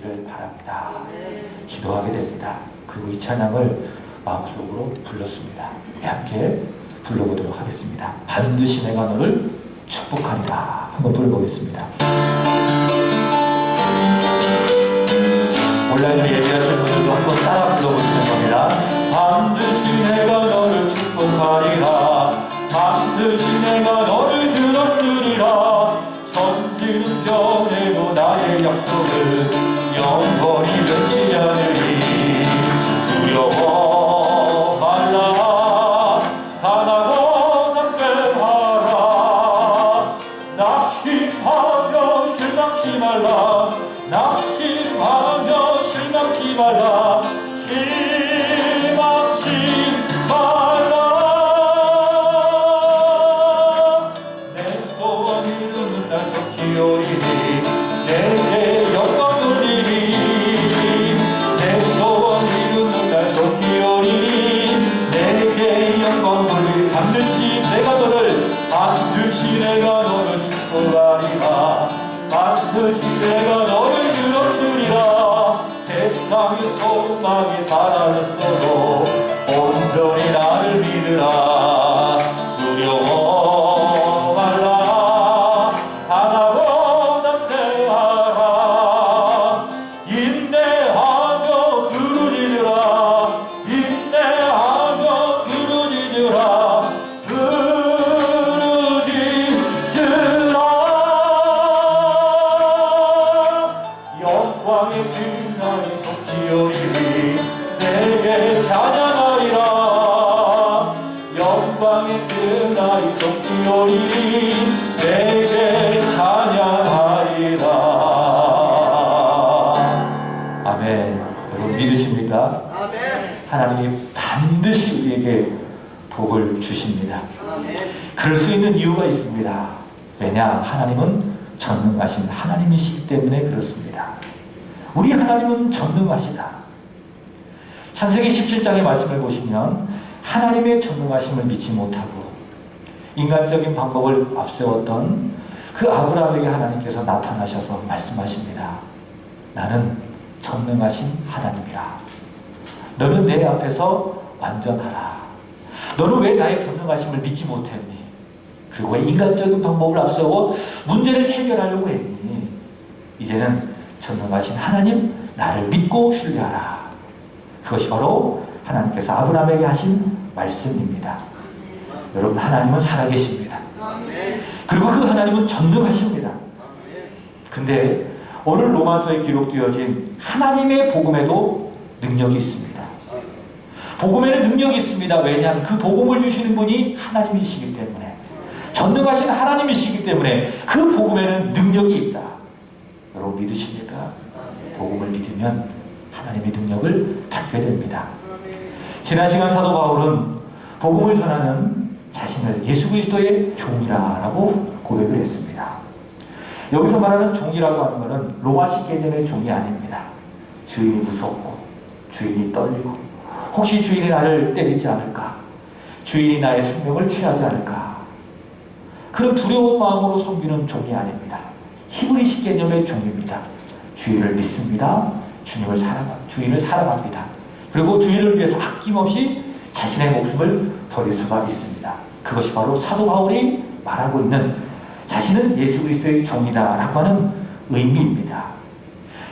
되시기를 바랍니다. 기도하게 됩니다. 그리고 이 찬양을 마음속으로 불렀습니다. 함께 불러보도록 하겠습니다. 반드시 내가 너를 축복하리라. 한번 불러보겠습니다. 온라인으로 예배하시는 분들도 한번 따라 불러보시는 겁니다. 반드시 내가 너를 축복하리라. 반드시 내가 너를 들었으리라. 천지는 변해도 나의 약속을 영원히 변치 않으리. 두려워 말라. 하나로 담대하라. 낙심하며 실망치 말라. 낙심하며 실망치 말라. 실망치 말라. 내 소원 이루는 날 속히 오리니 내게 영광 돌리리. 내 소원 이루는 날 속히 오리니 내게 영광 돌리리. 반드시 내가 너를 축복하리라. 반드시 내가 너를 들었으리라. 세상의 소망이 사라졌어도 온전히 나를 믿으라. 두려워 말라. 하나로 담대하라. 인내하며 부르짖으라. 인내하며 부르짖으라. 영광의 그날이 속히 오리니 내게 찬양하리라. 영광의 그날이 속히 오리니 내게 찬양하리라. 아멘. 여러분 믿으십니까? 아멘. 하나님이 반드시 우리에게 복을 주십니다. 그럴 수 있는 이유가 있습니다. 왜냐? 하나님은 전능하신 하나님이시기 때문에 그렇습니다. 우리 하나님은 전능하시다. 창세기 17장의 말씀을 보시면 하나님의 전능하심을 믿지 못하고 인간적인 방법을 앞세웠던 그 아브라함에게 하나님께서 나타나셔서 말씀하십니다. 나는 전능하신 하나님이라. 너는 내 앞에서 완전하라. 너는 왜 나의 전능하심을 믿지 못했니? 그리고 왜 인간적인 방법을 앞세워 문제를 해결하려고 했니? 이제는 전능하신 하나님 나를 믿고 신뢰하라. 그것이 바로 하나님께서 아브라함에게 하신 말씀입니다. 여러분 하나님은 살아계십니다. 그리고 그 하나님은 전능하십니다. 근데 오늘 로마서에 기록되어진 하나님의 복음에도 능력이 있습니다. 복음에는 능력이 있습니다. 왜냐하면 그 복음을 주시는 분이 하나님이시기 때문에, 전능하신 하나님이시기 때문에 그 복음에는 능력이 있다. 여러분 믿으십니까? 복음을 믿으면 하나님의 능력을 받게 됩니다. 지난 시간 사도 바울은 복음을 전하는 자신을 예수 그리스도의 종이라고 고백을 했습니다. 여기서 말하는 종이라고 하는 것은 로마식 개념의 종이 아닙니다. 주인이 무섭고 주인이 떨리고 혹시 주인이 나를 때리지 않을까, 주인이 나의 생명을 취하지 않을까, 그런 두려운 마음으로 섬기는 종이 아닙니다. 히브리식 개념의 종입니다. 주인을 믿습니다. 주인을 사랑합니다. 그리고 주인을 위해서 아낌없이 자신의 목숨을 버릴 수가 있습니다. 그것이 바로 사도 바울이 말하고 있는 자신은 예수 그리스도의 종이다라고 하는 의미입니다.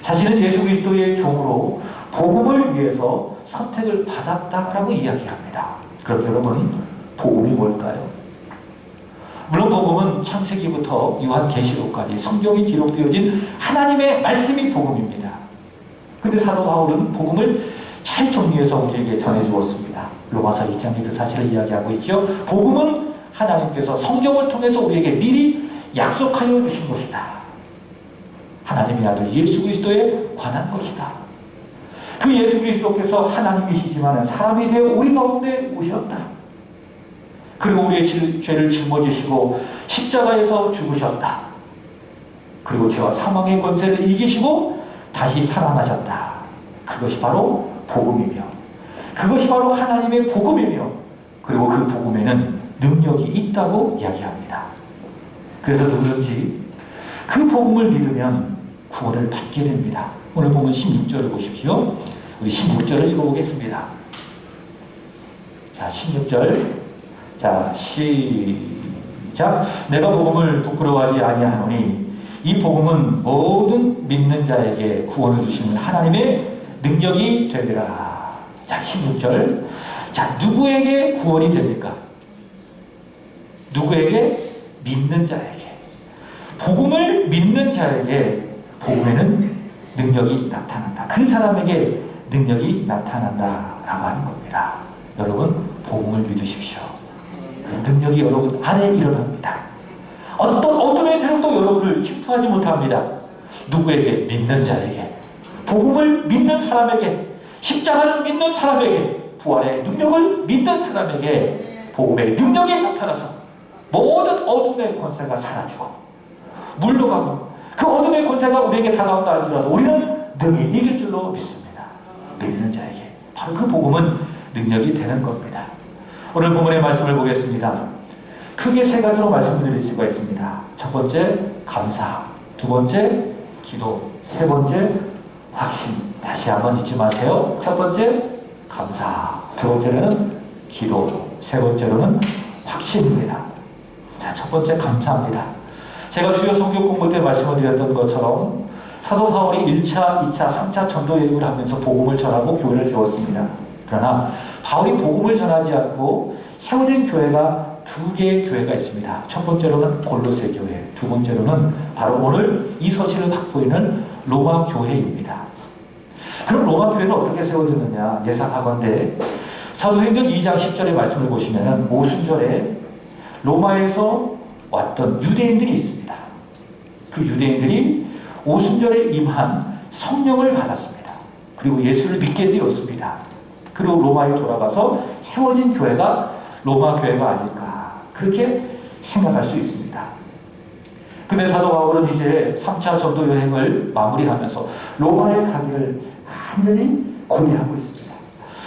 자신은 예수 그리스도의 종으로 복음을 위해서 선택을 받았다라고 이야기합니다. 그럼 여러분 복음이 뭘까요? 물론 복음은 창세기부터 요한계시록까지 성경이 기록되어진 하나님의 말씀이 복음입니다. 근데 사도 바울은 복음을 잘 정리해서 우리에게 전해주었습니다. 로마서 2장에 그 사실을 이야기하고 있죠. 복음은 하나님께서 성경을 통해서 우리에게 미리 약속하여 주신 것이다. 하나님의 아들 예수 그리스도에 관한 것이다. 그 예수 그리스도께서 하나님이시지만 사람이 되어 우리 가운데 오셨다. 그리고 우리의 죄를 짊어지시고 십자가에서 죽으셨다. 그리고 죄와 사망의 권세를 이기시고 다시 살아나셨다. 그것이 바로 복음이며, 그것이 바로 하나님의 복음이며, 그리고 그 복음에는 능력이 있다고 이야기합니다. 그래서 누구든지 그 복음을 믿으면 구원을 받게 됩니다. 오늘 보면 16절을 보십시오. 우리 16절을 읽어보겠습니다. 자, 16절. 자, 시작. 내가 복음을 부끄러워하지 아니하노니 이 복음은 모든 믿는 자에게 구원을 주시는 하나님의 능력이 되리라. 자, 16절. 자, 누구에게 구원이 됩니까? 누구에게? 믿는 자에게. 복음을 믿는 자에게 복음에는 능력이 나타난다. 그 사람에게 능력이 나타난다라고 하는 겁니다. 여러분, 복음을 믿으십시오. 그 능력이 여러분 안에 일어납니다. 어떤 어둠의 세력도 여러분을 침투하지 못합니다. 누구에게? 믿는 자에게. 복음을 믿는 사람에게, 십자가를 믿는 사람에게, 부활의 능력을 믿는 사람에게 복음의 능력이 나타나서 모든 어둠의 권세가 사라지고 물러가고 그 어둠의 권세가 우리에게 다가온다 할지라도 우리는 능히 이길 줄로 믿습니다. 믿는 자에게. 바로 그 복음은 능력이 되는 겁니다. 오늘 본문의 말씀을 보겠습니다. 크게 세 가지로 말씀을 드릴 수가 있습니다. 첫 번째, 감사. 두 번째, 기도. 세 번째, 확신. 다시 한번 잊지 마세요. 첫 번째, 감사. 두 번째는 기도. 세 번째로는 확신입니다. 자, 첫 번째, 감사합니다. 제가 주요 성경 공부 때 말씀을 드렸던 것처럼 사도 바울이 1차, 2차, 3차 전도 여행을 하면서 복음을 전하고 교회를 세웠습니다. 그러나 바울이 복음을 전하지 않고 세워진 교회가 두 개의 교회가 있습니다. 첫 번째로는 골로새 교회, 두 번째로는 바로 오늘 이 서신을 갖고 있는 로마 교회입니다. 그럼 로마 교회는 어떻게 세워졌느냐? 예상하건대 사도행전 2장 10절의 말씀을 보시면 오순절에 로마에서 왔던 유대인들이 있습니다. 그 유대인들이 오순절에 임한 성령을 받았습니다. 그리고 예수를 믿게 되었습니다. 그리고 로마에 돌아가서 세워진 교회가 로마 교회가 아닐까 그렇게 생각할 수 있습니다. 근데 사도 바울은 이제 3차 전도 여행을 마무리하면서 로마에 가기를 간절히 고대하고 있습니다.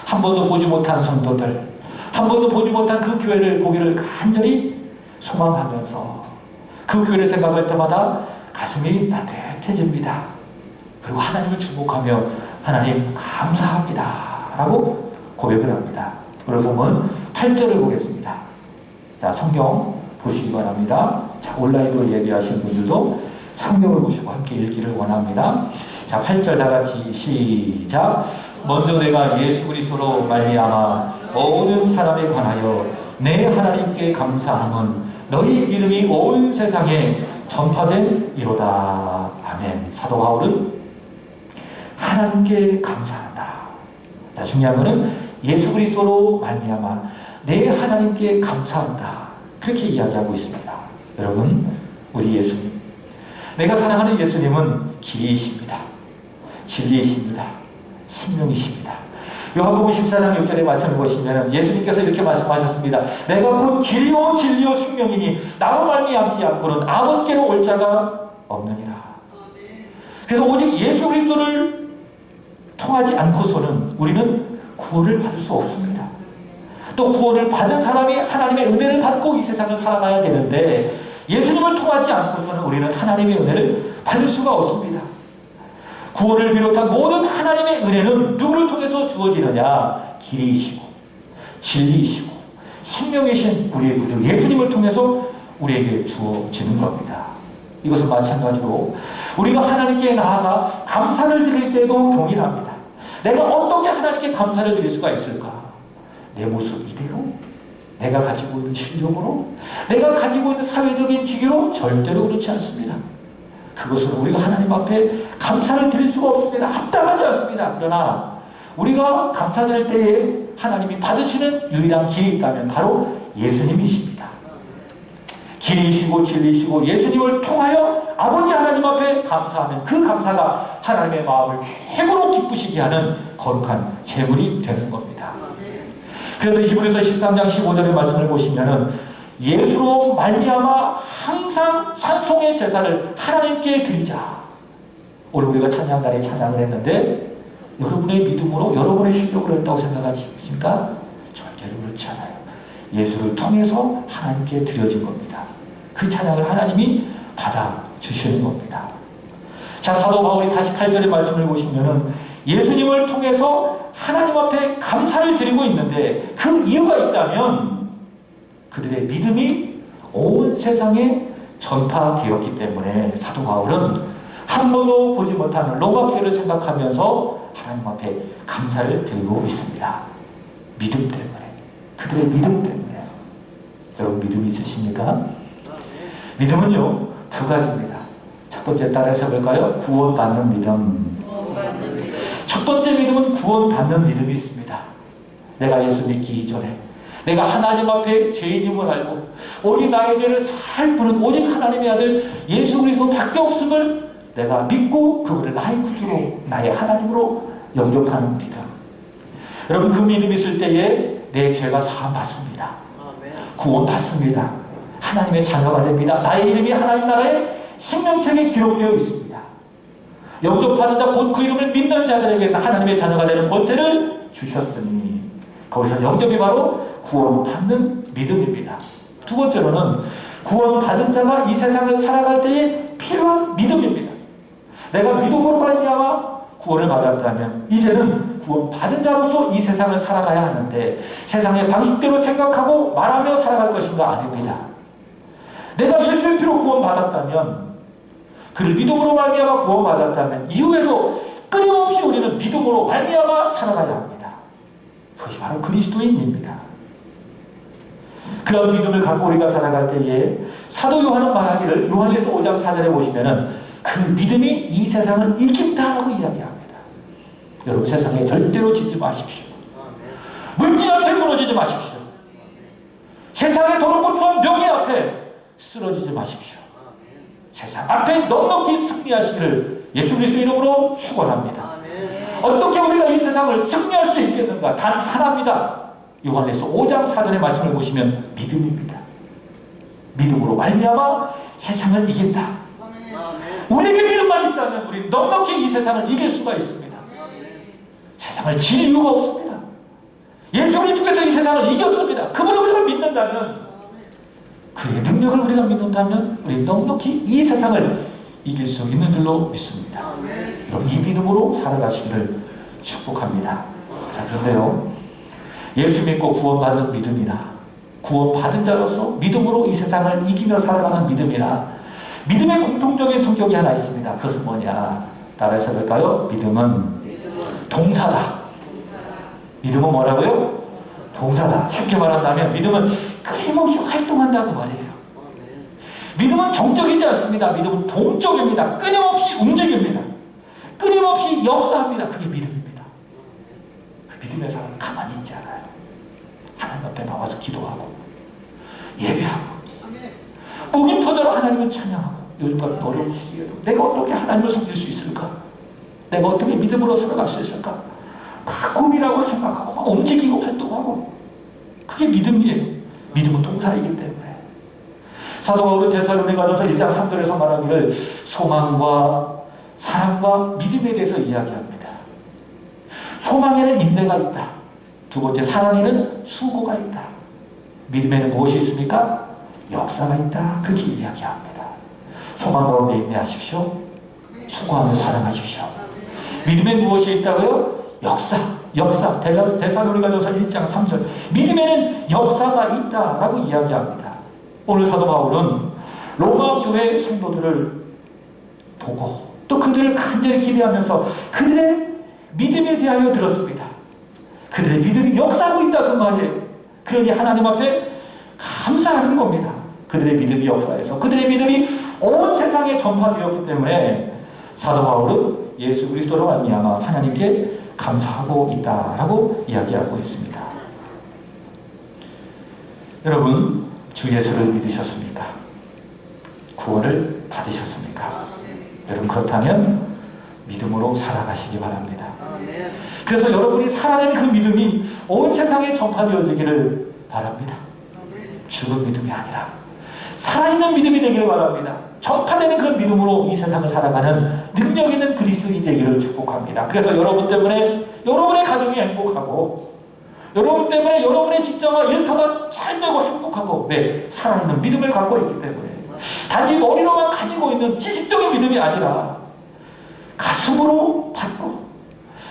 한 번도 보지 못한 성도들, 한 번도 보지 못한 그 교회를 보기를 간절히 소망하면서 그 교회를 생각할 때마다 가슴이 따뜻해집니다. 그리고 하나님을 주목하며 하나님 감사합니다 라고 고백을 합니다. 오늘 보면 8절을 보겠습니다. 자, 성경 보시기 바랍니다. 자, 온라인으로 예비하시는 분들도 성경을 보시고 함께 읽기를 원합니다. 자, 8절 다 같이 시작. 먼저 내가 예수 그리스도로 말미암아 모든 사람에 관하여 내 하나님께 감사함은 너희 이름이 온 세상에 전파된 이로다. 아멘. 사도 바울은 하나님께 감사한다. 자, 중요한 것은 예수 그리스도로 말미암아 내 하나님께 감사한다. 그렇게 이야기하고 있습니다. 여러분, 우리 예수님, 내가 사랑하는 예수님은 길이이십니다. 진리이십니다. 생명이십니다. 요한복음 14장 6절의 말씀을 보시면 예수님께서 이렇게 말씀하셨습니다. 내가 곧 길이요 진리요 생명이니 나로 말미암지 않고는 아버지께로 올 자가 없느니라. 그래서 오직 예수 그리스도를 통하지 않고서는 우리는 구원을 받을 수 없습니다. 또 구원을 받은 사람이 하나님의 은혜를 받고 이 세상을 살아가야 되는데 예수님을 통하지 않고서는 우리는 하나님의 은혜를 받을 수가 없습니다. 구원을 비롯한 모든 하나님의 은혜는 누구를 통해서 주어지느냐? 길이이시고 진리이시고 생명이신 우리의 구주 예수님을 통해서 우리에게 주어지는 겁니다. 이것은 마찬가지로 우리가 하나님께 나아가 감사를 드릴 때도 동일합니다. 내가 어떻게 하나님께 감사를 드릴 수가 있을까? 내 모습 이대로? 내가 가지고 있는 실력으로? 내가 가지고 있는 사회적인 지위로? 절대로 그렇지 않습니다. 그것은 우리가 하나님 앞에 감사를 드릴 수가 없습니다. 합당하지 않습니다. 그러나 우리가 감사드릴 때에 하나님이 받으시는 유일한 길이 있다면 바로 예수님이십니다. 길이시고 진리시고 예수님을 통하여 아버지 하나님 앞에 감사하면 그 감사가 하나님의 마음을 최고로 기쁘시게 하는 거룩한 제물이 되는 겁니다. 그래서 히브리서 13장 15절의 말씀을 보시면은 예수로 말미암아 항상 찬송의 제사를 하나님께 드리자. 오늘 우리가 찬양단에 찬양을 했는데 여러분의 믿음으로 여러분의 실력으로 했다고 생각하십니까? 절대로 그렇지 않아요. 예수를 통해서 하나님께 드려진 겁니다. 그 찬양을 하나님이 받아주시는 겁니다. 자, 사도 바울이 다시 8절의 말씀을 보시면은 예수님을 통해서 하나님 앞에 감사를 드리고 있는데 그 이유가 있다면 그들의 믿음이 온 세상에 전파되었기 때문에 사도 바울은 한 번도 보지 못하는 로마 교회를 생각하면서 하나님 앞에 감사를 드리고 있습니다. 믿음 때문에. 그들의 믿음 때문에. 여러분 믿음이 있으십니까? 믿음은요, 두 가지입니다. 첫 번째 따라서 볼까요? 구원받는 믿음. 첫 번째 믿음은 구원받는 믿음이 있습니다. 내가 예수 믿기 이전에 내가 하나님 앞에 죄인임을 알고 오직 나의 죄를 살 부른 오직 하나님의 아들 예수 그리스도밖에 없음을 내가 믿고 그분을 나의 구주로 나의 하나님으로 영접하는 믿음. 여러분 그 믿음이 있을 때에 내 죄가 사함받습니다. 구원받습니다. 하나님의 자녀가 됩니다. 나의 이름이 하나님 나라의 생명책에 기록되어 있습니다. 영접하는 자 곧 그 이름을 믿는 자들에게 하나님의 자녀가 되는 권세를 주셨으니 거기서 영접이 바로 구원받는 믿음입니다. 두 번째로는 구원받은 자가 이 세상을 살아갈 때에 필요한 믿음입니다. 내가 믿음으로 말미암아 구원을 받았다면 이제는 구원받은 자로서 이 세상을 살아가야 하는데 세상의 방식대로 생각하고 말하며 살아갈 것인가? 아닙니다. 내가 예수의 피로 구원받았다면 그를 믿음으로 말미암아 구원받았다면 이후에도 끊임없이 우리는 믿음으로 말미암아 살아가야 합니다. 그것이 바로 그리스도인입니다. 그런 믿음을 갖고 우리가 살아갈 때에 사도 요한은 말하기를 요한일서 5장 4절에 보시면은 그 믿음이 이 세상을 이긴다라고 이야기합니다. 여러분 세상에 절대로 지지 마십시오. 물질 앞에 무너지지 마십시오. 세상의 도로고추한 명예 앞에 쓰러지지 마십시오. 세상 앞에 넉넉히 승리하시기를 예수 그리스도 이름으로 축원합니다. 어떻게 우리가 이 세상을 승리할 수 있겠는가? 단 하나입니다. 요한일서 5장 4절의 말씀을 보시면 믿음입니다. 믿음으로 말미암아 세상을 이긴다. 우리에게 믿음만 있다면 우리 넉넉히 이 세상을 이길 수가 있습니다. 세상을 질 이유가 없습니다. 예수 그리스도께서 이 세상을 이겼습니다. 그분을 우리가 믿는다면 그의 능력을 우리가 믿는다면 우리 넉넉히 이 세상을 이길 수 있는 줄로 믿습니다. 여러분 이 믿음으로 살아가시기를 축복합니다. 자 그런데요 예수 믿고 구원받는 믿음이나 구원받은 자로서 믿음으로 이 세상을 이기며 살아가는 믿음이나 믿음의 공통적인 성격이 하나 있습니다. 그것은 뭐냐? 따라해서 볼까요? 믿음은 동사다. 믿음은 뭐라고요? 동사다. 쉽게 말한다면 믿음은 끊임없이 활동한다고 말이에요. 믿음은 정적이지 않습니다. 믿음은 동적입니다. 끊임없이 움직입니다. 끊임없이 역사합니다. 그게 믿음입니다. 그 믿음의 사람은 가만히 있지 않아요. 하나님 앞에 나와서 기도하고 예배하고 목이 터져라 하나님을 찬양하고 요즘 같은 어려운 시기에도 내가 어떻게 하나님을 섬길 수 있을까? 내가 어떻게 믿음으로 살아갈 수 있을까? 막 고민하고 생각하고 막 움직이고 활동하고 그게 믿음이에요. 믿음은 동사이기 때문에 사도 바울은 데살로니가전서 1장 3절에서 말하기를 소망과 사랑과 믿음에 대해서 이야기합니다. 소망에는 인내가 있다. 두 번째 사랑에는 수고가 있다. 믿음에는 무엇이 있습니까? 역사가 있다. 그렇게 이야기합니다. 소망 가운데 인내하십시오. 수고하며 사랑하십시오. 믿음에 무엇이 있다고요? 역사. 데살로니가전서 1장 3절. 믿음에는 역사가 있다라고 이야기합니다. 오늘 사도 바울은 로마 교회 성도들을 보고 또 그들을 간절히 기대하면서 그들의 믿음에 대하여 들었습니다. 그들의 믿음이 역사하고 있다 그 말이에요. 그러니 하나님 앞에 감사하는 겁니다. 그들의 믿음이 역사해서 그들의 믿음이 온 세상에 전파되었기 때문에 사도 바울은 예수 그리스도로 말미암아 하나님께 감사하고 있다라고 이야기하고 있습니다. 여러분 주 예수를 믿으셨습니까? 구원을 받으셨습니까? 여러분 그렇다면 믿음으로 살아가시기 바랍니다. 그래서 여러분이 살아낸 그 믿음이 온 세상에 전파되어지기를 바랍니다. 죽은 믿음이 아니라 살아있는 믿음이 되기를 바랍니다. 전파되는 그런 믿음으로 이 세상을 살아가는 능력 있는 그리스도인이 되기를 축복합니다. 그래서 여러분 때문에 여러분의 가정이 행복하고 여러분 때문에 여러분의 직장과 일터가 잘 되고 행복하고 네, 살아있는 믿음을 갖고 있기 때문에 단지 머리로만 가지고 있는 지식적인 믿음이 아니라 가슴으로 받고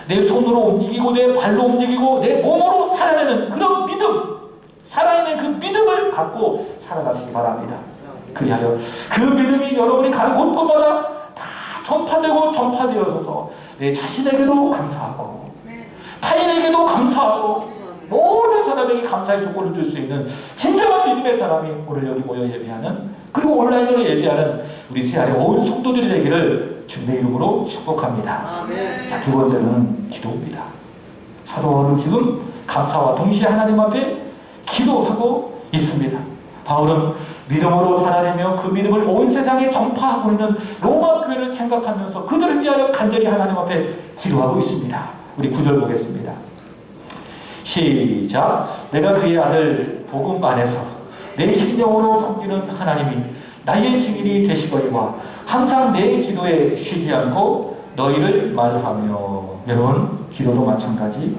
내 손으로 움직이고 내 발로 움직이고 내 몸으로 살아내는 그런 믿음, 살아있는 그 믿음을 갖고 살아가시기 바랍니다. 그리하여 그 믿음이 여러분이 가는 곳곳마다 다 전파되어져서 내 자신에게도 감사하고 타인에게도 감사하고 모든 사람에게 감사의 조건을 줄 수 있는 진정한 믿음의 사람이 오늘 여기 모여 예배하는, 그리고 온라인으로 예배하는 우리 새알의 온 성도들이 되기를 주님의 이름으로 축복합니다. 자, 두 번째는 기도입니다. 사도 바울은 지금 감사와 동시에 하나님 앞에 기도하고 있습니다. 바울은 믿음으로 살아내며 그 믿음을 온 세상에 전파하고 있는 로마 교회를 생각하면서 그들을 위하여 간절히 하나님 앞에 기도하고 있습니다. 우리 9절 보겠습니다. 시작. 내가 그의 아들 복음 안에서 내 심령으로 섬기는 하나님이 나의 증인이 되시거니와 항상 내 기도에 쉬지 않고 너희를 말하며. 여러분, 기도도 마찬가지,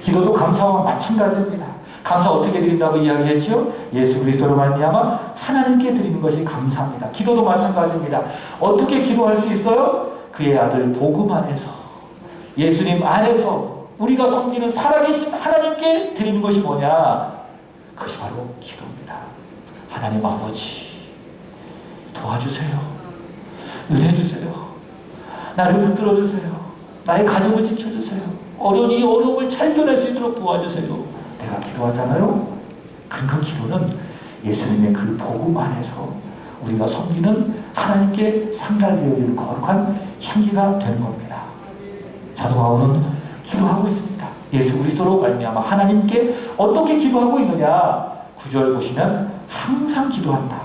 기도도 감사와 마찬가지입니다. 감사 어떻게 드린다고 이야기했죠? 예수 그리스도로 말미암아 하나님께 드리는 것이 감사입니다. 기도도 마찬가지입니다. 어떻게 기도할 수 있어요? 그의 아들 복음 안에서, 예수님 안에서 우리가 섬기는 살아계신 하나님께 드리는 것이 뭐냐? 그것이 바로 기도입니다. 하나님 아버지, 도와주세요. 은혜 주세요. 나를 붙들어 주세요. 나의 가정을 지켜주세요. 이 어려움을 잘 견낼 수 있도록 도와주세요. 내가 기도하잖아요. 그 기도는 예수님의 그 복음 안에서 우리가 섬기는 하나님께 상달되어지는 거룩한 향기가 되는 겁니다. 사도 바울은 기도하고 있습니다. 예수 그리스도로 말미암아 하나님께 어떻게 기도하고 있느냐? 9절 보시면 항상 기도한다.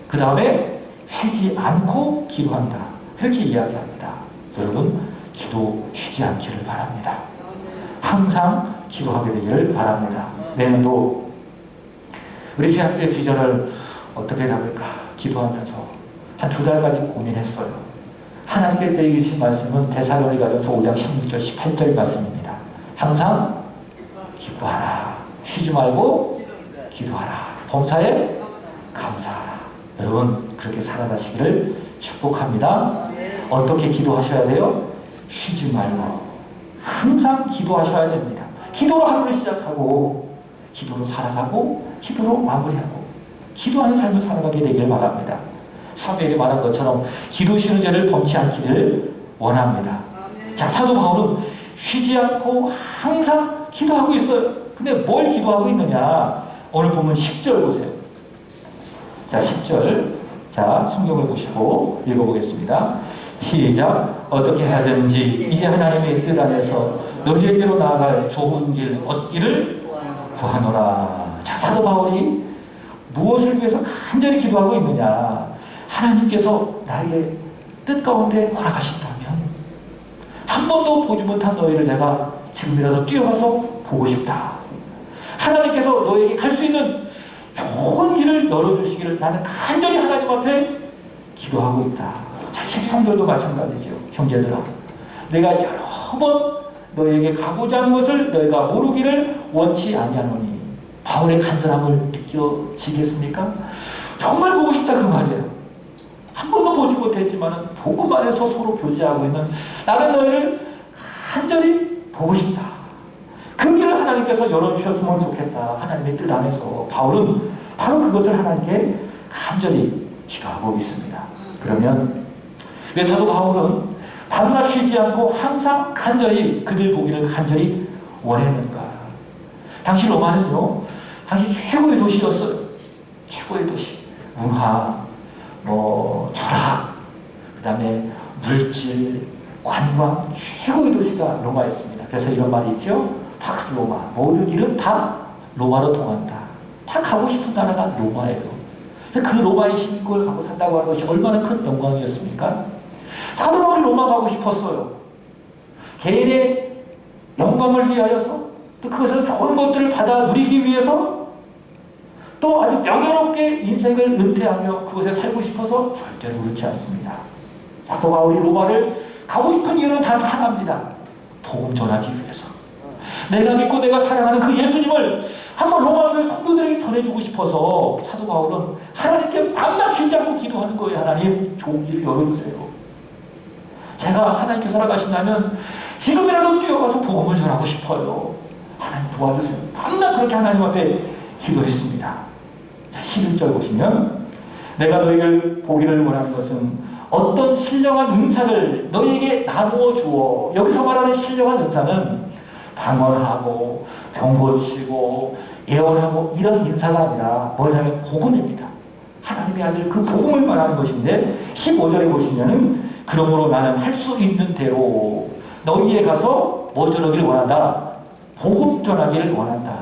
그 다음에 쉬지 않고 기도한다. 이렇게 이야기합니다. 여러분, 기도 쉬지 않기를 바랍니다. 항상 기도하게 되기를 바랍니다. 내년도 우리 신학교의 비전을 어떻게 잡을까 기도하면서 한 2달까지 고민했어요. 하나님께 저에게 주신 말씀은 데살로니가전서 5장 16절 18절 말씀입니다. 항상 기도하라. 쉬지 말고 기도하라. 범사에 감사하라. 여러분, 그렇게 살아가시기를 축복합니다. 어떻게 기도하셔야 돼요? 쉬지 말고 항상 기도하셔야 됩니다. 기도로 하루를 시작하고 기도로 살아가고 기도로 마무리하고 기도하는 삶을 살아가게 되길 바랍니다. 사무엘이 말한 것처럼 기도 쉬는 죄를 범치 않기를 원합니다. 자, 사도 바울은 쉬지 않고 항상 기도하고 있어요. 근데 뭘 기도하고 있느냐? 오늘 보면 10절 보세요. 자, 10절. 자, 성경을 보시고 읽어보겠습니다. 시작. 어떻게 하든지 이제 하나님의 뜻 안에서 너희에게로 나아갈 좋은 길 얻기를 구하노라. 자, 사도 바울이 무엇을 위해서 간절히 기도하고 있느냐? 하나님께서 나의 뜻 가운데 허락하신다면 한 번도 보지 못한 너희를 내가 지금이라도 뛰어가서 보고 싶다. 하나님께서 너에게 갈 수 있는 좋은 길을 열어주시기를 나는 간절히 하나님 앞에 기도하고 있다. 자, 13절도 마찬가지죠. 형제들아, 내가 여러 번 너에게 가고자 하는 것을 너희가 모르기를 원치 아니하노니. 바울의 간절함을 느껴지겠습니까? 정말 보고 싶다 그 말이에요. 한 번도 보지 못했지만 복음 안에서 서로 교제하고 있는 나는 너희를 간절히 보고 싶다. 그 길을 하나님께서 열어주셨으면 좋겠다. 하나님의 뜻 안에서 바울은 바로 그것을 하나님께 간절히 기도하고 있습니다. 그러면 왜 사도 바울은 밤낮 쉬지 않고 항상 간절히 그들 보기를 간절히 원했는가? 당시 로마는요, 당시 최고의 도시였어요. 최고의 도시. 문화, 철학, 그 다음에 물질, 관광, 최고의 도시가 로마였습니다. 그래서 이런 말이 있죠. 팍스 로마. 모든 길은 다 로마로 통한다. 다 가고 싶은 나라가 로마예요. 그 로마의 시민권을 갖고 산다고 하는 것이 얼마나 큰 영광이었습니까? 사도 바울이 로마 가고 싶었어요. 개인의 영광을 위하여서, 또 그것에서 좋은 것들을 받아 누리기 위해서, 또 아주 명예롭게 인생을 은퇴하며 그곳에 살고 싶어서 절대로 그렇지 않습니다. 사도 바울이 로마를 가고 싶은 이유는 단 하나입니다. 복음 전하기 위해서. 내가 믿고 내가 사랑하는 그 예수님을 한번 로마 교회 성도들에게 전해주고 싶어서 사도 바울은 하나님께 밤낮 쉬지 않고 기도하는 거예요. 하나님, 좋은 길을 열어주세요. 제가 하나님께 살아가신다면 지금이라도 뛰어가서 복음을 전하고 싶어요. 하나님 도와주세요. 밤낮 그렇게 하나님 앞에 기도했습니다. 자, 11절 보시면 내가 너희를 보기를 원하는 것은 어떤 신령한 은사를 너희에게 나누어 주어. 여기서 말하는 신령한 은사는 방언하고 병 고치고 예언하고 이런 인사가 아니라 뭐냐면 복음입니다. 하나님의 아들 그 복음을 말하는 것인데 15절에 보시면은 그러므로 나는 할 수 있는 대로 너희에 가서 뭐 전하기를 원한다. 복음 전하기를 원한다.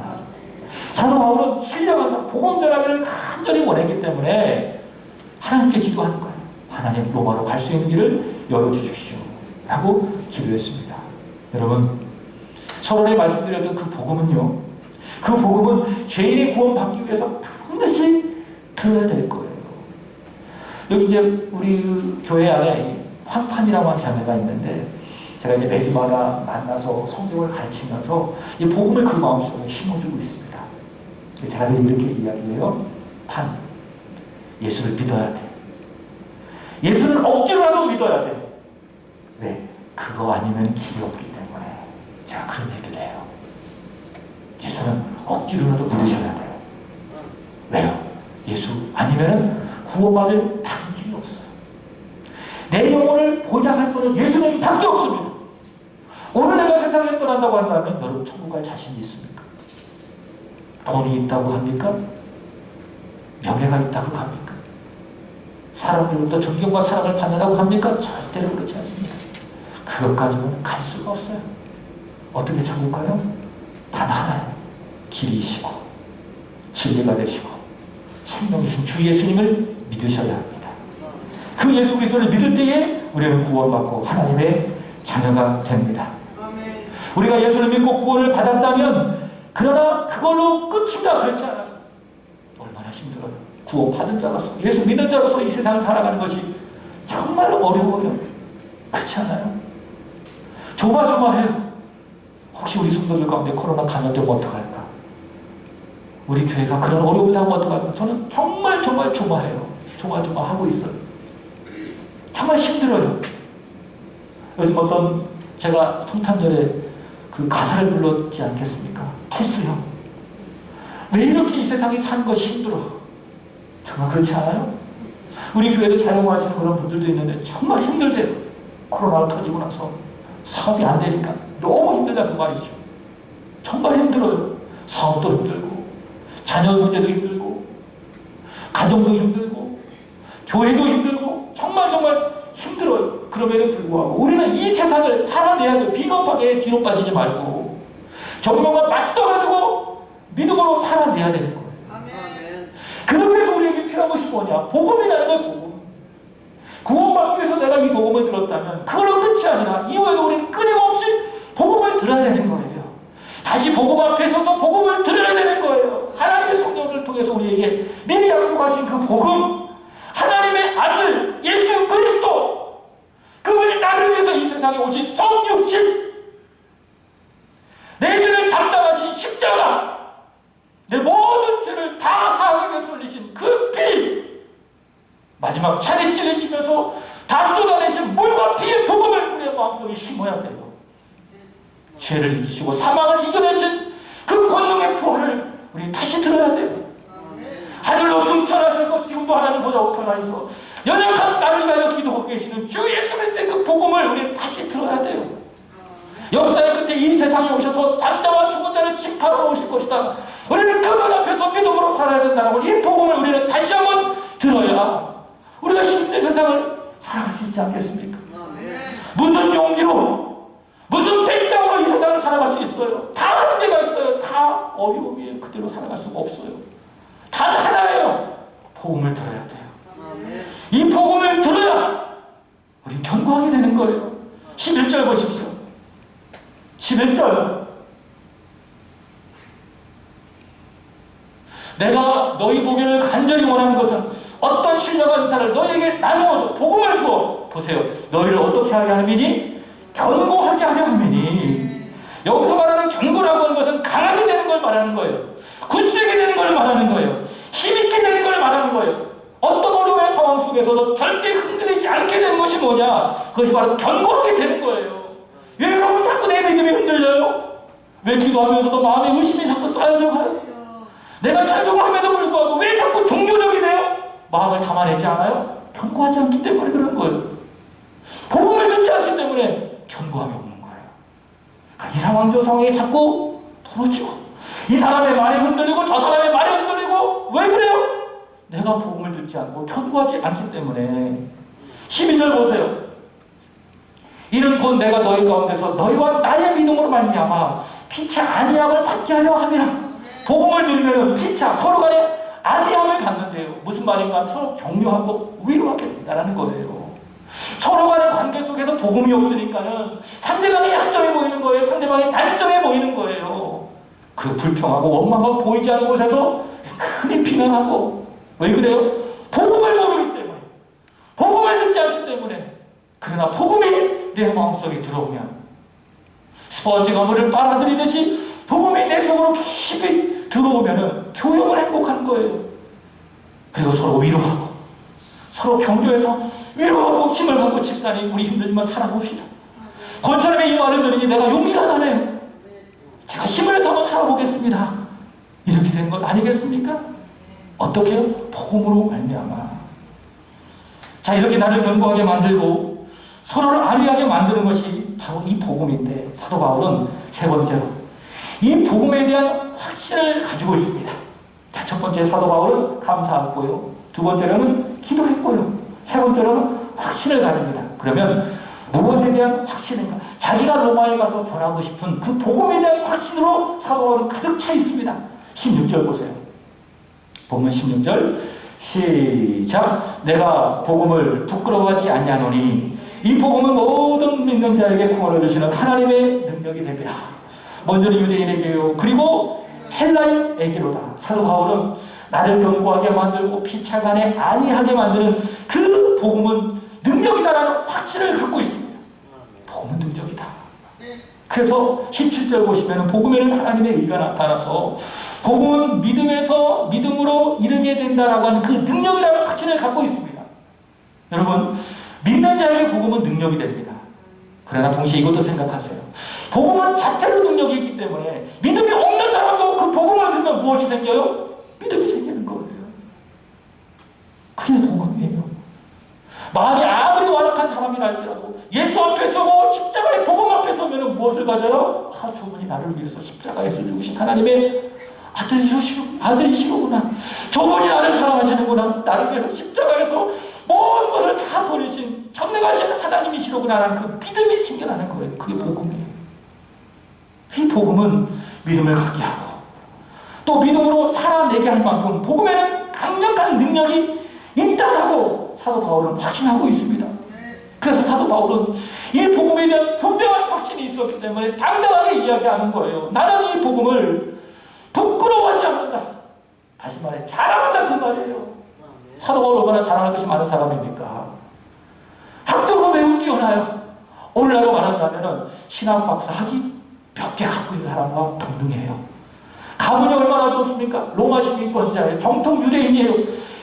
사도 바울은 신령한 복음 전하기를 간절히 원했기 때문에 하나님께 기도하는 거예요. 하나님 로마로 갈 수 있는 길을 열어주십시오. 라고 기도했습니다. 여러분 서론에 말씀드렸던 그 복음은요. 그 복음은 죄인이 구원받기 위해서 반드시 들어야 될 거예요. 여기 이제 우리 교회 안에 황판이라고 하는 자매가 있는데 제가 이제 매주마다 만나서 성경을 가르치면서 이 복음을 그 마음속에 심어주고 있습니다. 제가 이렇게 이야기해요. 판, 예수를 믿어야 돼. 예수는 억지로라도 믿어야 돼. 네, 그거 아니면 길이 없기 때문에 제가 그런 얘기를 해요. 예수는 억지로라도 믿으셔야 돼요. 왜요? 예수 아니면 구원받을 다른 길이 없어요. 내 영혼을 보장할 분은 예수님 밖에 없습니다. 오늘 내가 세상을 떠난다고 한다면 여러분 천국 갈 자신이 있습니까? 돈이 있다고 합니까? 명예가 있다고 합니까? 사람들로부터 존경과 사랑을 받는다고 합니까? 절대로 그렇지 않습니다. 그것까지는 갈 수가 없어요. 어떻게 천국 가요? 단 하나예요. 길이시고 진리가 되시고 생명이신 주 예수님을 믿으셔야 합니다. 그 예수 그리스도를 믿을 때에 우리는 구원받고 하나님의 자녀가 됩니다. 우리가 예수를 믿고 구원을 받았다면 그러나 그걸로 끝이다 그렇지 않아요. 얼마나 힘들어요. 구원받은 자로서 예수 믿는 자로서 이 세상을 살아가는 것이 정말 어려워요. 그렇지 않아요? 조마조마해요. 혹시 우리 성도들 가운데 코로나 감염되면 어떡할까? 우리 교회가 그런 어려움을 당하면 어떡할까? 저는 정말 조마해요. 조마조마하고 있어요. 정말 힘들어요. 요즘 어떤 제가 성탄절에 그 가사를 불렀지 않겠습니까? 캐스요. 왜 이렇게 이 세상이 사는 것이 힘들어? 정말 그렇지 않아요? 우리 교회도 자영하시는 그런 분들도 있는데 정말 힘들대요. 코로나가 터지고 나서 사업이 안 되니까 너무 힘들다 그 말이죠. 정말 힘들어요. 사업도 힘들고 자녀 문제도 힘들고 가정도 힘들고 교회도 힘들고 정말 힘들어요. 그럼에도 불구하고 우리는 이 세상을 살아내야 돼요. 비겁하게 뒤로 빠지지 말고 정령과 맞서가지고 믿음으로 살아내야 되는 거예요. 아멘. 그렇게 해서 우리에게 필요한 것이 뭐냐? 복음이라는 거예요. 복음. 구원받기 위해서 내가 이 복음을 들었다면 그걸로 끝이 아니라 이후에도 우리는 끊임없이 복음을 들어야 되는 거예요. 다시 복음 앞에 서서 복음을 들어야 되는 거예요. 하나님의 성령을 통해서 우리에게 미리 약속하신 그 복음, 하나님의 아들 예수 그리스도, 그분이 나를 위해서 이 세상에 오신 성육신, 내 죄를 담당하신 십자가, 내 모든 죄를 다 사하기 위해 쏠리신 그 피, 마지막 차례 찔리시면서 다 쏟아내신 물과 피의 복음을 우리의 마음속에 심어야 돼요. 죄를 이기시고 사망을 이겨내신 그 권능의 부활을 우리 다시 들어야 돼요. 하늘로 승천하셔서 지금도 하나님 보좌 우편하여서 연약한 나를 위하여 기도하고 계시는 주 예수 그리스도의 그 복음을 우리 다시 들어야 돼요. 역사의 끝에 이 세상에 오셔서 산자와 죽은 자를 심판하러 오실 것이다. 우리는 그분 앞에서 믿음으로 살아야 된다고 이 복음을 우리는 다시 한번 들어야 우리가 힘든 세상을 살아갈 수 있지 않겠습니까? 무슨 용기로 무슨 배짱으로 이 세상을 살아갈 수 있어요? 다 문제가 있어요. 다 어려움이 그대로 살아갈 수가 없어요. 단 하나예요. 복음을 들어야 돼요. 이 복음을 들어야 우리 견고하게 되는 거예요. 11절 보십시오. 11절. 내가 너희 보기를 간절히 원하는 것은 어떤 신령한 은사를 너희에게 나누어 복음을 주어. 보세요. 너희를 어떻게 하게 함이니? 견고하게 하려 함이니. 여기서 말하는 견고라고 하는 것은 강하게 되는 걸 말하는 거예요. 굳세게 되는 걸 말하는 거예요. 힘있게 되는 걸 말하는 거예요. 어떤 어려움의 상황 속에 속에서도 절대 흔들리지 않게 되는 것이 뭐냐? 그것이 바로 견고하게 되는 거예요. 왜 여러분 자꾸 내 믿음이 흔들려요? 왜 기도하면서도 마음에 의심이 자꾸 쌓여져 가요? 내가 찬송을 함에도 불구하고 왜 자꾸 종교적이 돼요? 마음을 담아내지 않아요? 견고하지 않기 때문에 그런 거예요. 복음을 듣지 않기 때문에 견고함이 없는 거예요. 이 상황 저 상황에 자꾸 떨어지고, 이 사람의 말이 흔들리고 저 사람의 말이 흔들리고. 왜 그래요? 내가 복음을 듣지 않고 견고하지 않기 때문에. 12절 보세요. 이는 곧 내가 너희 가운데서 너희와 나의 믿음으로 말미암아 피차 아니함을 받게 하려 함이라. 복음을 들으면 피차, 서로 간에 아니함을 갖는데요. 무슨 말인가? 서로 격려하고 위로하게 된다는 거예요. 서로 간의 관계 속에서 복음이 없으니까는 상대방의 약점이 보이는 거예요. 상대방의 단점이 보이는 거예요. 그 불평하고 원망하고 보이지 않는 곳에서 크게 비난하고. 왜 그래요? 복음을 모르기 때문에, 복음을 듣지 않기 때문에. 그러나 복음이 내 마음속에 들어오면 스펀지가 물을 빨아들이듯이 복음이 내 속으로 깊이 들어오면 교육을 행복한 거예요. 그리고 서로 위로하고 서로 격려해서 위로하고 힘을 갖고 집사님 우리 힘들지만 살아봅시다. 권사님의 이 말을 들으니 내가 용기가 나네요. 제가 힘을 내서 한번 살아보겠습니다. 이렇게 된 것 아니겠습니까? 어떻게 해요? 복음으로 말미암아. 자, 이렇게 나를 견고하게 만들고 서로를 안위하게 만드는 것이 바로 이 복음인데, 사도 바울은 세 번째로 이 복음에 대한 확신을 가지고 있습니다. 자, 첫 번째 사도 바울은 감사했고요. 두 번째로는 기도했고요. 세 번째로는 확신을 가집니다. 그러면 무엇에 대한 확신인가? 자기가 로마에 가서 전하고 싶은 그 복음에 대한 확신으로 사도 바울은 가득 차 있습니다. 16절 보세요. 본문 16절 시작. 내가 복음을 부끄러워하지 아니하노니 이 복음은 모든 믿는 자에게 구원을 주시는 하나님의 능력이 됩니다. 먼저는 유대인에게요, 그리고 헬라인에게로다. 사도 바울은 나를 견고하게 만들고 피차간에 안위하게 만드는 그 복음은 능력이다라는 확신을 갖고 있습니다. 복음은 능력이다. 그래서 17절 보시면 복음에는 하나님의 의가 나타나서 복음은 믿음에서 믿음으로 이르게 된다라고 하는 그 능력이라는 확신을 갖고 있습니다. 여러분, 믿는 자에게 복음은 능력이 됩니다. 그러나 동시에 이것도 생각하세요. 복음은 자체로 능력이 있기 때문에 믿음이 없는 사람도 그 복음을 들으면 무엇이 생겨요? 믿음이 생기는 거예요. 그게 복음이에요. 마음이 아무리 완악한 사람이라 할지라도 예수 앞에 서고 십자가의 복음 앞에 서면 무엇을 가져요? 아, 저분이 나를 위해서 십자가에 죽으신 하나님의 아들이시구나. 저분이 나를 사랑하시는구나. 나를 위해서 십자가에서 모든 것을 다 버리신 전능하신 하나님이시로구나라는 그 믿음이 생겨나는 거예요. 그게 복음이에요. 이 복음은 믿음을 갖게 하고 또 믿음으로 살아내게 할 만큼 복음에는 강력한 능력이 있다라고 사도 바울은 확신하고 있습니다. 그래서 사도 바울은 이 복음에 대한 분명한 확신이 있었기 때문에 당당하게 이야기하는 거예요. 나는 이 복음을 부끄러워하지 않는다. 다시 말해 자랑한다 그 말이에요. 사도 바울 얼마나 자랑할 것이 많은 사람입니까? 학적으로 매우 뛰어나요. 오늘날로 말한다면 신학 박사 학위 몇 개 갖고 있는 사람과 동등해요. 가문이 얼마나 좋습니까? 로마 시민권자예요. 정통 유대인이에요.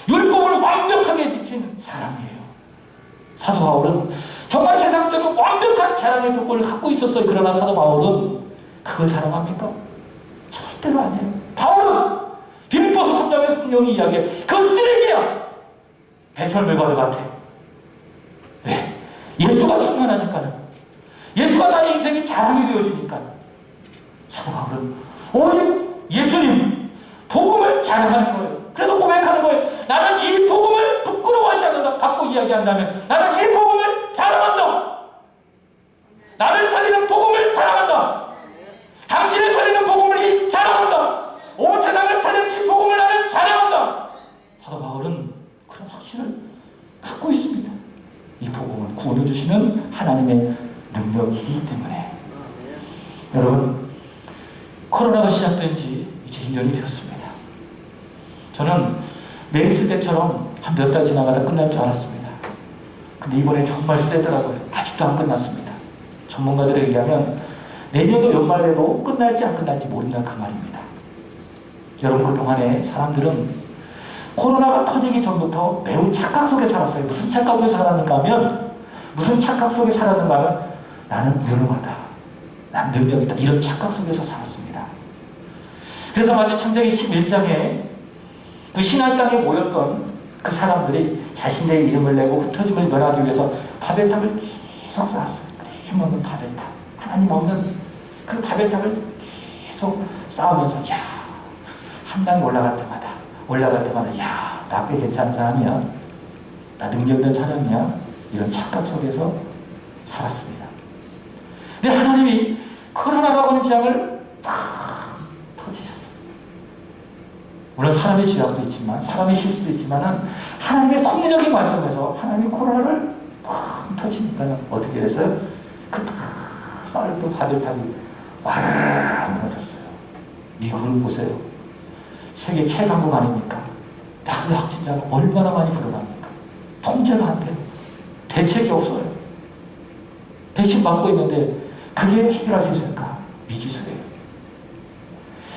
율법을 완벽하게 지킨 사람이에요. 사도 바울은 정말 세상적인 완벽한 자랑의 조건을 갖고 있었어요. 그러나 사도 바울은 그걸 자랑합니까? 절대로 아니에요. 바울은 빌립보서 3장에서 분명히 이야기해. 그건 쓰레기야. 배설물과도 같아. 왜? 예수가 충만하니까요. 예수가 나의 인생이 자랑이 되어지니까요. 사도 바울은 오직 예수님 복음을 자랑하는 거예요. 그래서 고백하는 거예요. 나는 이 복음을 부끄러워하지 않는다. 바꿔 이야기한다면 나는 이 복음을 자랑한다. 나를 살리는 복음을 사랑한다. 당신을 살리는 복음을 자랑한다. 온 세상을 살리는 이 복음을 나는 자랑한다. 사도 바울은 그런 확신을 갖고 있습니다. 이 복음은 구원을 주시는 하나님의 능력이기 때문에. 여러분, 코로나가 시작된 지 이제 1년이 되었습니다. 저는 메르스 때처럼 한 몇 달 지나가다 끝날 줄 알았습니다. 근데 이번에 정말 세더라고요. 아직도 안 끝났습니다. 전문가들에 의하면 내년도 연말에도 끝날지 안 끝날지 모른다 그 말입니다. 여러분, 그동안에 사람들은 코로나가 터지기 전부터 매우 착각 속에 살았어요. 무슨 착각 속에 살았는가 하면, 나는 유능하다, 난 능력이 있다, 이런 착각 속에서 살았습니다. 그래서 마치 창세기 11장에 그 신할 땅에 모였던 그 사람들이 자신의 이름을 내고 흩어짐을 면하기 위해서 바벨탑을 계속 쌓았어요. 힘없는 바벨탑, 하나님 없는 그 바벨탑을 계속 쌓으면서, 야, 한 단 올라갈 때마다 야, 나 꽤 괜찮은 사람이야, 나 능력 있는 사람이야, 이런 착각 속에서 살았습니다. 근데 하나님이 코로나라고 하는 재앙을 딱 터지셨어요. 물론 사람의 죄악도 있지만, 사람의 실수도 있지만, 하나님의 섭리적인 관점에서 하나님이 코로나를 딱 터지니까 어떻게 됐어요? 그 딱 쌓였던 바벨탑이 와르르 무너졌어요. 미국을 보세요. 세계 최강국 아닙니까? 낙의 확진자가 얼마나 많이 불어납니까? 통제가 안 돼요. 대책이 없어요. 백신 맞고 있는데 그게 해결할 수 있을까? 미지수예요.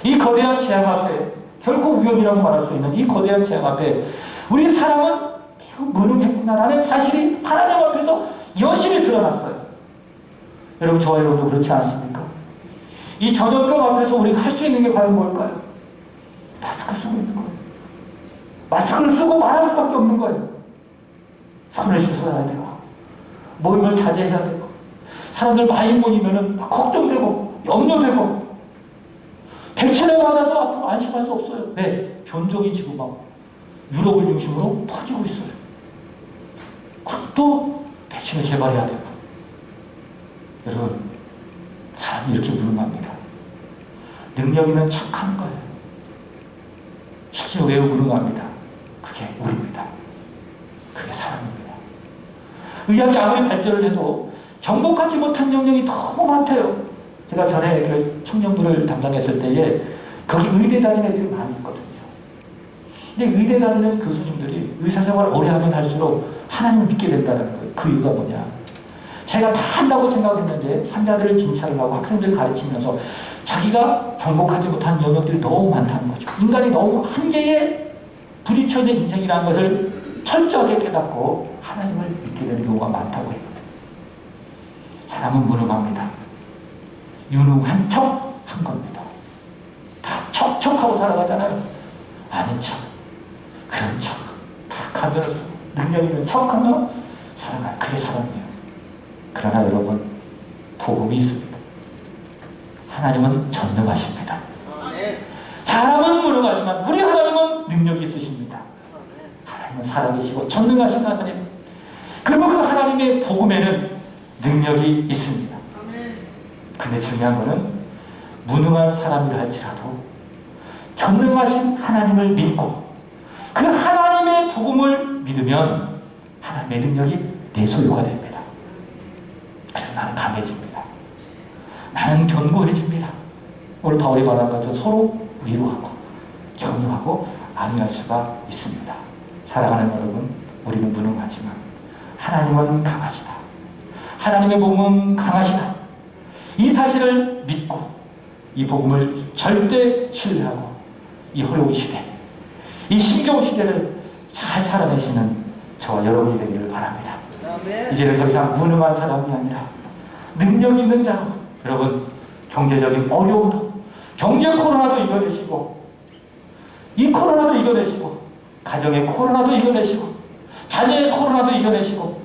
이 거대한 재앙 앞에, 결코 위험이라고 말할 수 있는 이 거대한 재앙 앞에 우리 사람은 매우 무능했구나라는 사실이 하나님 앞에서 여실히 드러났어요. 여러분, 저와 여러분도 그렇지 않습니까? 이 전염병 앞에서 우리가 할 수 있는 게 과연 뭘까요? 마스크 쓰고 있는 거예요. 마스크를 쓰고 말할 수밖에 없는 거예요. 손을 씻어야 되고, 모임을 자제해야 되고, 사람들 많이 모이면 걱정되고, 염려되고, 백신을 맞아도 앞으로 안심할 수 없어요. 네, 변종이 지금 막 유럽을 중심으로 퍼지고 있어요. 또 백신을 개발해야 되고. 여러분, 사람이 이렇게 무능합니다. 능력 있는 척하는 거예요. 실제로 매우 무능합니다. 그게 우리입니다. 그게 사람입니다. 의학이 아무리 발전을 해도 정복하지 못한 영역이 너무 많대요. 제가 전에 그 청년부를 담당했을 때에 거기 의대 다니는 애들이 많이 있거든요. 근데 의대 다니는 교수님들이 의사생활을 오래 하면 할수록 하나님을 믿게 된다는 거예요. 그 이유가 뭐냐? 자기가 다 한다고 생각했는데 환자들을 진찰을 하고 학생들을 가르치면서 자기가 정복하지 못한 영역들이 너무 많다는 거죠. 인간이 너무 한계에 부딪혀진 인생이라는 것을 철저하게 깨닫고 하나님을 믿게 되는 경우가 많다고 해요. 사람은 무능합니다. 유능한 척 한 겁니다. 다 척척하고 살아가잖아요. 아닌 척, 그런 척, 다 가면서 능력 있는 척하면 살아가. 그게 사람이에요. 그러나 여러분, 복음이 있습니다. 하나님은 전능하십니다. 사람은 무능하지만 우리 하나님은 능력이 있으십니다. 하나님은 살아계시고 전능하신 하나님, 그리고 그 하나님의 복음에는 능력이 있습니다. 근데 중요한 것은 무능한 사람이라 할지라도 전능하신 하나님을 믿고 그 하나님의 복음을 믿으면 하나님의 능력이 내 소유가 됩니다. 그래서 나는 강해집니다. 나는 견고해집니다. 오늘 바울이 말한 것처럼 서로 위로하고 격려하고 안위할 수가 있습니다. 살아가는 여러분, 우리는 무능하지만 하나님은 강하시다. 하나님의 복음은 강하시다. 이 사실을 믿고 이 복음을 절대 신뢰하고 이 어려운 시대, 이 힘겨운 시대를 잘 살아내시는 저와 여러분이 되기를 바랍니다. 이제는 더 이상 무능한 사람이 아니라 능력 있는 자로, 여러분, 경제적인 어려움도, 경제 코로나도 이겨내시고, 이 코로나도 이겨내시고, 가정의 코로나도 이겨내시고, 자녀의 코로나도 이겨내시고,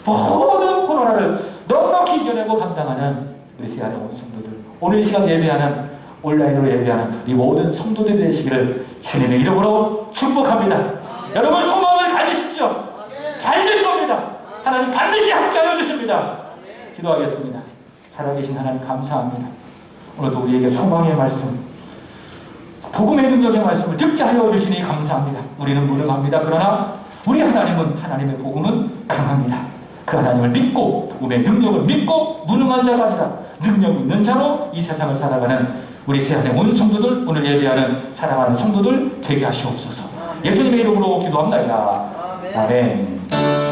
모든 코로나를 넉넉히 이겨내고 감당하는 우리 세안의 온 성도들, 오늘 이 시간 예배하는, 온라인으로 예배하는 이 모든 성도들이 되시기를 주님의 이름으로 축복합니다. 여러분, 소망을 가지십시오. 잘 될 겁니다. 하나님 반드시 함께하여 주십니다. 기도하겠습니다. 살아계신 하나님 감사합니다. 오늘도 우리에게 소망의 말씀, 복음의 능력의 말씀을 듣게 하여 주시니 감사합니다. 우리는 무능합니다. 그러나 우리 하나님은, 하나님의 복음은 강합니다. 그 하나님을 믿고 복음의 능력을 믿고 무능한 자가 아니라 능력 있는 자로 이 세상을 살아가는 우리 세안의 온 성도들, 오늘 예배하는 사랑하는 성도들 되게 하시옵소서. 예수님의 이름으로 기도합니다. 아멘.